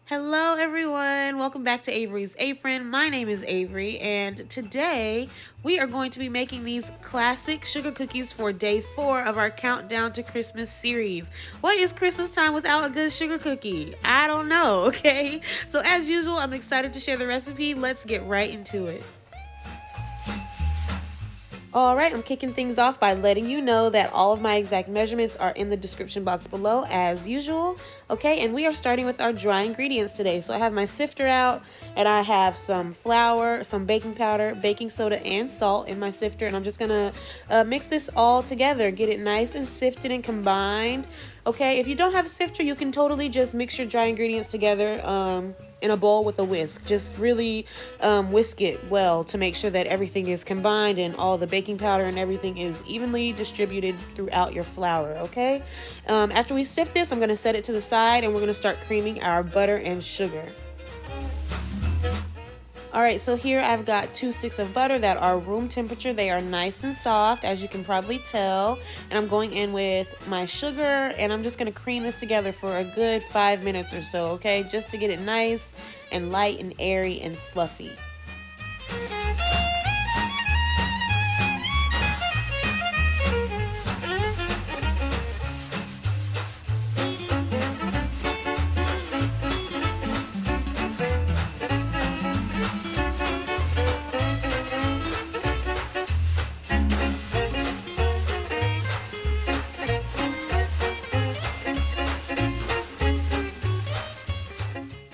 Hello, everyone. Welcome back to Avery's Apron. My name is Avery, and today we are going to be making these classic sugar cookies for day 4 of our Countdown to Christmas series. What is Christmas time without a good sugar cookie? I don't know, okay? So, as usual, I'm excited to share the recipe. Let's get right into it. Alright, I'm kicking things off by letting you know that all of my exact measurements are in the description box below as usual. Okay, and we are starting with our dry ingredients today. So I have my sifter out, and I have some flour, some baking powder, baking soda, and salt in my sifter. And I'm just gonna mix this all together, get it nice and sifted and combined. Okay, if you don't have a sifter, you can totally just mix your dry ingredients together in a bowl with a whisk. Just really whisk it well to make sure that everything is combined and all the baking powder and everything is evenly distributed throughout your flour, okay? After we sift this, I'm going to set it to the side and we're going to start creaming our butter and sugar. Alright, so here I've got 2 sticks of butter that are room temperature. They are nice and soft, as you can probably tell. And I'm going in with my sugar, and I'm just going to cream this together for a good 5 minutes or so, okay? Just to get it nice and light and airy and fluffy.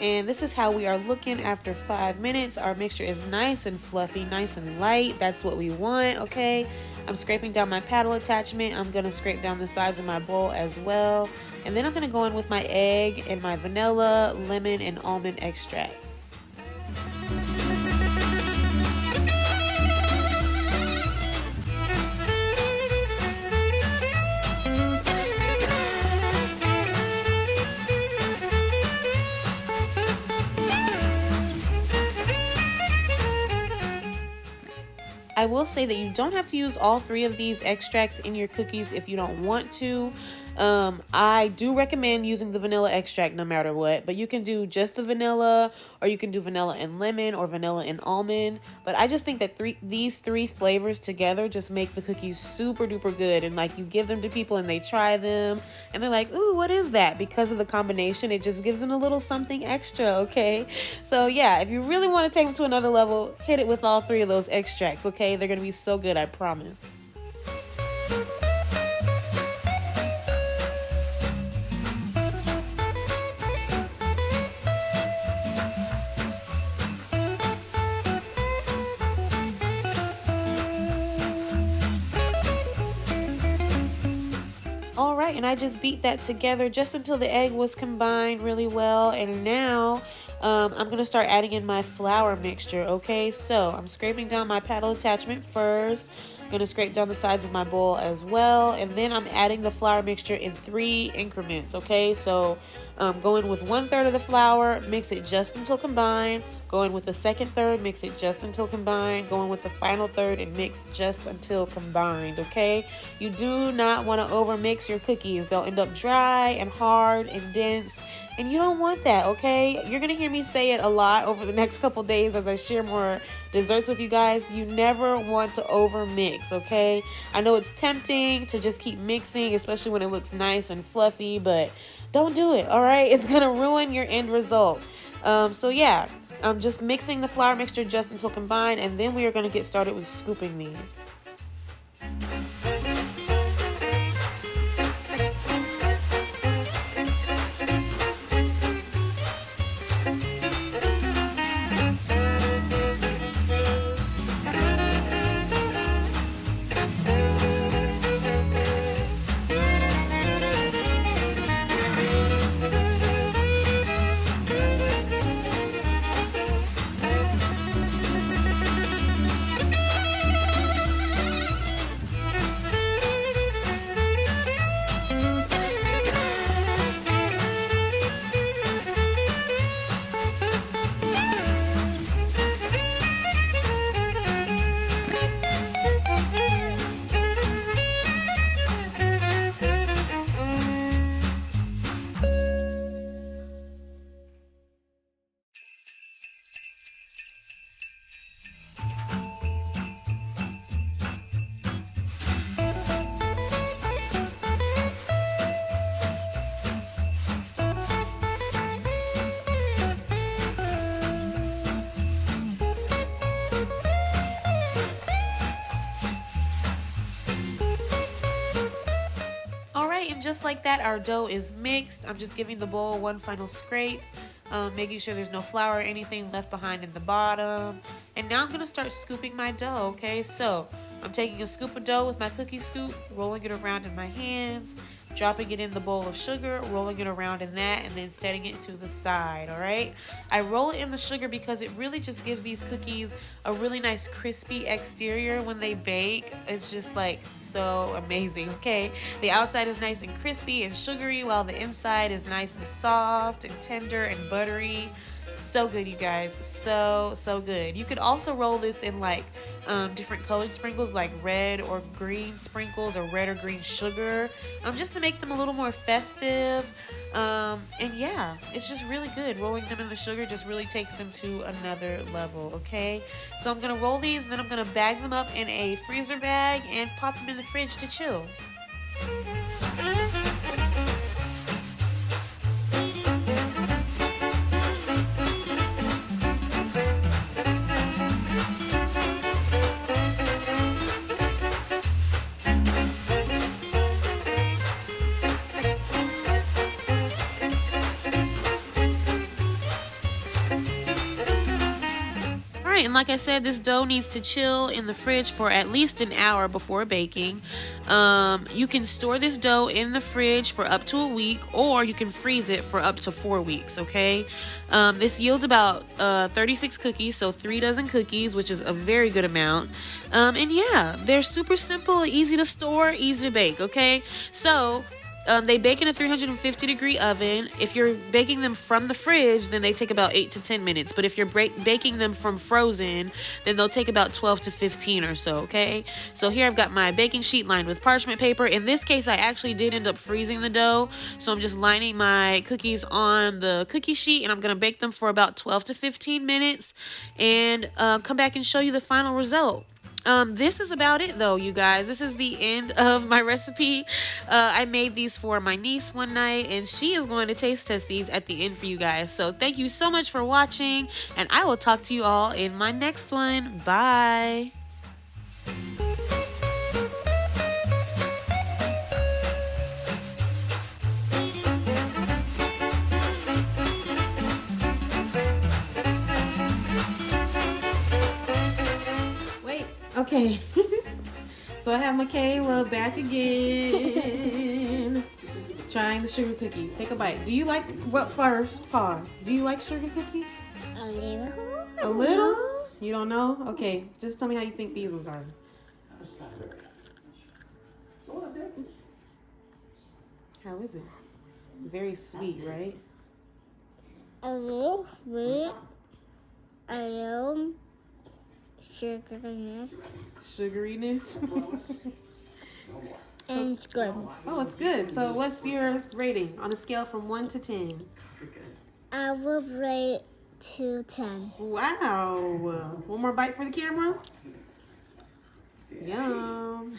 And this is how we are looking after 5 minutes. Our mixture is nice and fluffy, nice and light. That's what we want, okay? I'm scraping down my paddle attachment. I'm going to scrape down the sides of my bowl as well. And then I'm going to go in with my egg and my vanilla, lemon, and almond extracts. I will say that you don't have to use all 3 of these extracts in your cookies if you don't want to. I do recommend using the vanilla extract no matter what, but you can do just the vanilla, or you can do vanilla and lemon or vanilla and almond. But I just think that these three flavors together just make the cookies super duper good, and like you give them to people and they try them and they're like, ooh, what is that? Because of the combination, it just gives them a little something extra, okay? So yeah, if you really want to take them to another level, hit it with all 3 of those extracts, okay? They're gonna be so good, I promise. All right, and I just beat that together just until the egg was combined really well. And now I'm going to start adding in my flour mixture, okay? So I'm scraping down my paddle attachment first. I'm going to scrape down the sides of my bowl as well. And then I'm adding the flour mixture in 3 increments, okay? So go in with 1/3 of the flour, mix it just until combined. Go in with the second third, mix it just until combined. Go in with the final third and mix just until combined, okay? You do not want to overmix your cookies. They'll end up dry and hard and dense, and you don't want that, okay? You're going to hear me say it a lot over the next couple days as I share more desserts with you guys. You never want to overmix, okay? I know it's tempting to just keep mixing, especially when it looks nice and fluffy, but don't do it, all right? It's going to ruin your end result. So yeah, I'm just mixing the flour mixture just until combined, and then we are going to get started with scooping these. just like that, our dough is mixed. I'm just giving the bowl one final scrape, making sure there's no flour or anything left behind in the bottom. And now I'm going to start scooping my dough, okay? So I'm taking a scoop of dough with my cookie scoop, rolling it around in my hands, dropping it in the bowl of sugar, rolling it around in that, and then setting it to the side, all right? I roll it in the sugar because it really just gives these cookies a really nice crispy exterior when they bake. It's just like so amazing, okay? The outside is nice and crispy and sugary while the inside is nice and soft and tender and buttery. So good, you guys. So good. You could also roll this in like different colored sprinkles, like red or green sprinkles or red or green sugar, just to make them a little more festive. And yeah, it's just really good. Rolling them in the sugar just really takes them to another level, okay? So I'm gonna roll these, and then I'm gonna bag them up in a freezer bag and pop them in the fridge to chill. And like I said, this dough needs to chill in the fridge for at least an hour before baking. You can store this dough in the fridge for up to a week, or you can freeze it for up to 4 weeks, okay? This yields about 36 cookies, so 3 dozen cookies, which is a very good amount. And yeah, they're super simple, easy to store, easy to bake, okay? So they bake in a 350-degree oven. If you're baking them from the fridge, then they take about 8 to 10 minutes. But if you're baking them from frozen, then they'll take about 12 to 15 or so, okay? So here I've got my baking sheet lined with parchment paper. In this case, I actually did end up freezing the dough. So I'm just lining my cookies on the cookie sheet, and I'm going to bake them for about 12 to 15 minutes and come back and show you the final result. This is about it though, you guys. This is the end of my recipe. I made these for my niece one night, and she is going to taste test these at the end for you guys. So thank you so much for watching, and I will talk to you all in my next one. Bye. Okay, so I have Michaela back again, trying the sugar cookies. Take a bite. Do you like, well, first, pause. Do you like sugar cookies? A little. A little? You don't know? Okay, just tell me how you think these ones are. How is it? Very sweet, right? A little sweet. A little sugariness. Sugariness? And it's good. Oh, it's good. So what's your rating on a scale from 1 to 10? I will rate 2 10. Wow. One more bite for the camera? Yum.